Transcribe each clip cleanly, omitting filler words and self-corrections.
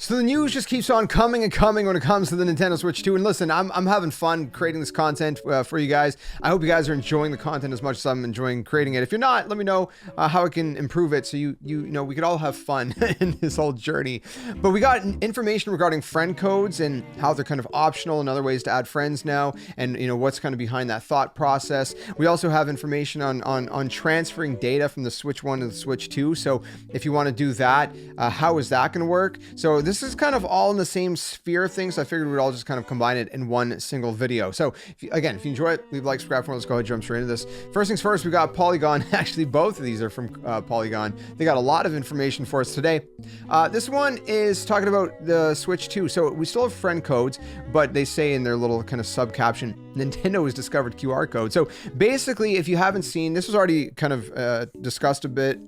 So the news just keeps on coming and coming when it comes to the Nintendo Switch 2. And listen, I'm having fun creating this content for you guys. I hope you guys are enjoying the content as much as I'm enjoying creating it. If you're not, let me know how I can improve it so you know we could all have fun in this whole journey. But we got information regarding friend codes and how they're kind of optional and other ways to add friends now, and you know what's kind of behind that thought process. We also have information on transferring data from the Switch 1 to the Switch 2. So if you want to do that, how is that going to work? So this is kind of all in the same sphere of things. So I figured we'd all just kind of combine it in one single video. So if you enjoy it, leave a like, subscribe for more. Let's go ahead and jump straight into this. First things first, we got Polygon. Actually, both of these are from Polygon. They got a lot of information for us today. This one is talking about the Switch 2. So we still have friend codes, but they say in their little kind of sub caption, Nintendo has discovered QR code. So basically, if you haven't seen, this was already kind of discussed a bit.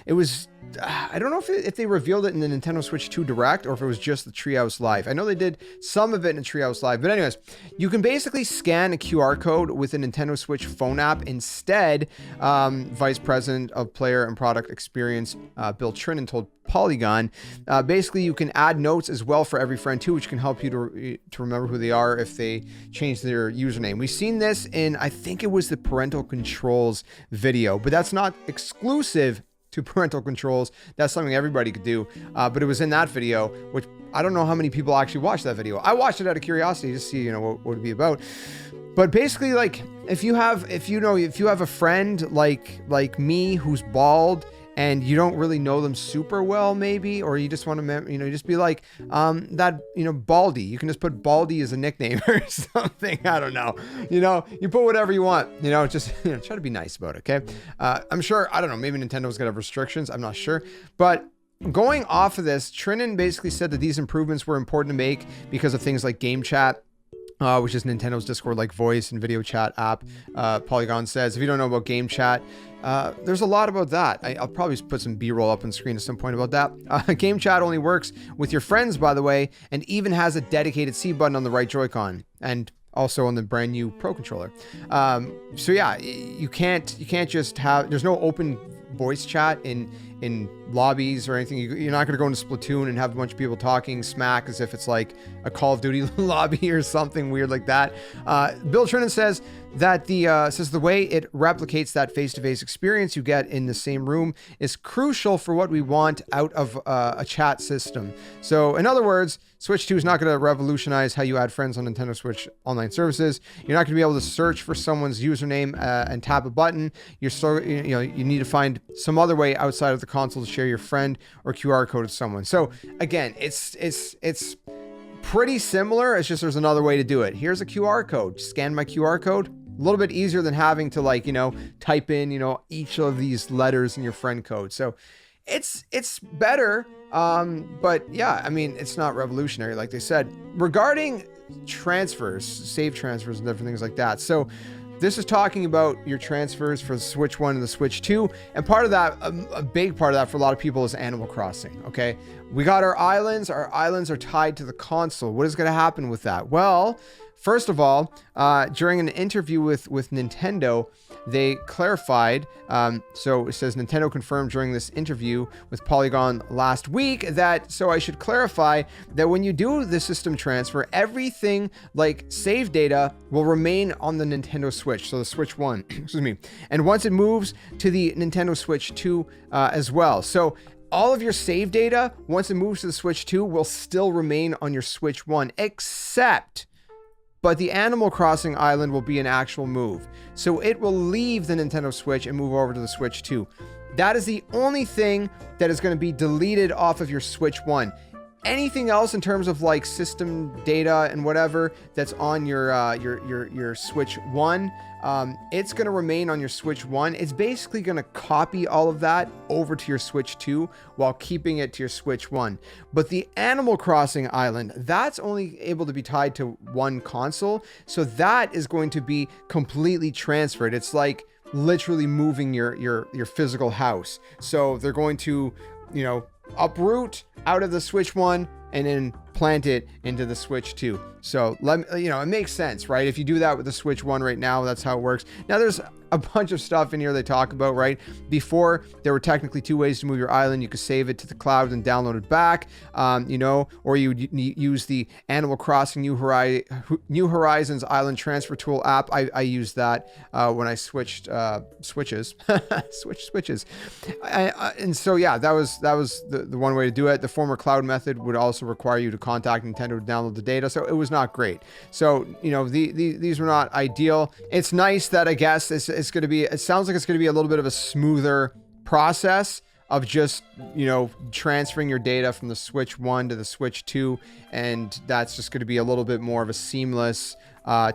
It was, I don't know if they revealed it in the Nintendo Switch 2 Direct or if it was just the Treehouse Live. I know they did some of it in Treehouse Live, but anyways, you can basically scan a QR code with a Nintendo Switch phone app. Instead, Vice President of Player and Product Experience, Bill Trinan, told Polygon, basically you can add notes as well for every friend too, which can help you to remember who they are if they change their username. We've seen this in, I think it was the parental controls video, but that's not exclusive to parental controls. That's something everybody could do, but it was in that video, which I don't know how many people actually watched that video. I watched it out of curiosity to see, you know, what it'd be about. But basically, like, if you have a friend like me who's bald and you don't really know them super well, maybe, or you just want to, just be like, Baldy. You can just put Baldy as a nickname or something. I don't know. You put whatever you want, just, try to be nice about it, okay? I'm sure, I don't know, maybe Nintendo's gonna have restrictions. I'm not sure. But going off of this, Trinan basically said that these improvements were important to make because of things like game chat, which is Nintendo's Discord-like voice and video chat app. Polygon says, if you don't know about game chat, there's a lot about that. I'll probably put some B-roll up on screen at some point about that. Game chat only works with your friends, by the way, and even has a dedicated C button on the right Joy-Con, and also on the brand new Pro Controller. So yeah, you can't just have, there's no open voice chat in lobbies or anything. You're not going to go into Splatoon and have a bunch of people talking smack as if it's like a Call of Duty lobby or something weird like that. Bill Trinan says that the way it replicates that face-to-face experience you get in the same room is crucial for what we want out of a chat system. So in other words, Switch 2 is not going to revolutionize how you add friends on Nintendo Switch online services. You're not going to be able to search for someone's username and tap a button. You're still, you need to find some other way outside of the console to share your friend or QR code with someone. So again, it's pretty similar. It's just there's another way to do it. Here's a QR code. Scan my QR code. A little bit easier than having to type in, each of these letters in your friend code. So it's better. But yeah, I mean, it's not revolutionary, like they said. Regarding transfers, save transfers and different things like that. So this is talking about your transfers for the Switch 1 and the Switch 2. And part of that, a big part of that for a lot of people is Animal Crossing, okay? We got our islands. Our islands are tied to the console. What is going to happen with that? Well, first of all, during an interview with Nintendo, they clarified, so it says Nintendo confirmed during this interview with Polygon last week that, so I should clarify that when you do the system transfer, everything like save data will remain on the Nintendo Switch, so the Switch 1, excuse me, and once it moves to the Nintendo Switch 2 as well. So all of your save data, once it moves to the Switch 2, will still remain on your Switch 1, but the Animal Crossing island will be an actual move. So it will leave the Nintendo Switch and move over to the Switch 2. That is the only thing that is going to be deleted off of your Switch 1. Anything else in terms of like system data and whatever that's on your Switch 1, it's going to remain on your Switch 1. It's basically going to copy all of that over to your Switch 2 while keeping it to your Switch 1. But the Animal Crossing island, that's only able to be tied to one console. So that is going to be completely transferred. It's like literally moving your physical house. So they're going to, uproot out of the Switch 1 and then plant it into the Switch 2. So it makes sense, right? If you do that with the Switch 1 right now, that's how it works. Now there's a bunch of stuff in here they talk about, right? Before, there were technically 2 ways to move your island. You could save it to the cloud and download it back, you know, or you would use the Animal Crossing New Horizons Island Transfer Tool app. I used that when I switched switches. switches. And so, yeah, that was the one way to do it. The former cloud method would also require you to contact Nintendo to download the data, so it was not great. So, you know, these were not ideal. It's nice that I guess it's going to be, it sounds like it's going to be a little bit of a smoother process of just, you know, transferring your data from the Switch 1 to the Switch 2, and that's just going to be a little bit more of a seamless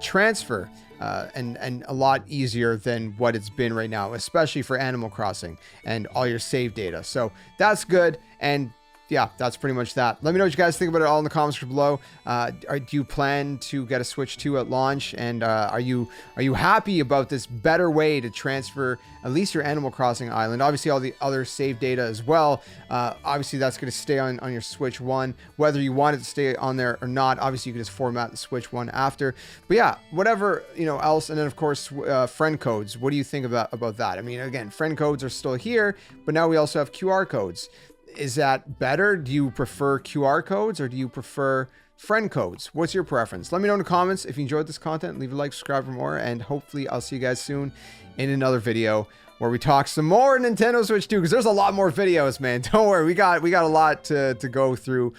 transfer, and a lot easier than what it's been right now, especially for Animal Crossing and all your save data. So that's good. And yeah, that's pretty much that. Let me know what you guys think about it all in the comments below. Do you plan to get a Switch 2 at launch? And are you happy about this better way to transfer at least your Animal Crossing island? Obviously, all the other save data as well. Obviously, that's going to stay on your Switch 1, whether you want it to stay on there or not. Obviously, you can just format the Switch 1 after. But yeah, whatever, you know, else. And then, of course, friend codes. What do you think about that? I mean, again, friend codes are still here, but now we also have QR codes. Is that better? Do you prefer QR codes or do you prefer friend codes? What's your preference? Let me know in the comments. If you enjoyed this content, leave a like, subscribe for more, and hopefully I'll see you guys soon in another video where we talk some more Nintendo Switch 2, because there's a lot more videos, man. Don't worry, we got a lot to go through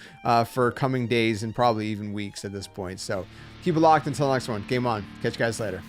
for coming days and probably even weeks at this point. So keep it locked until the next one. Game on. Catch you guys later.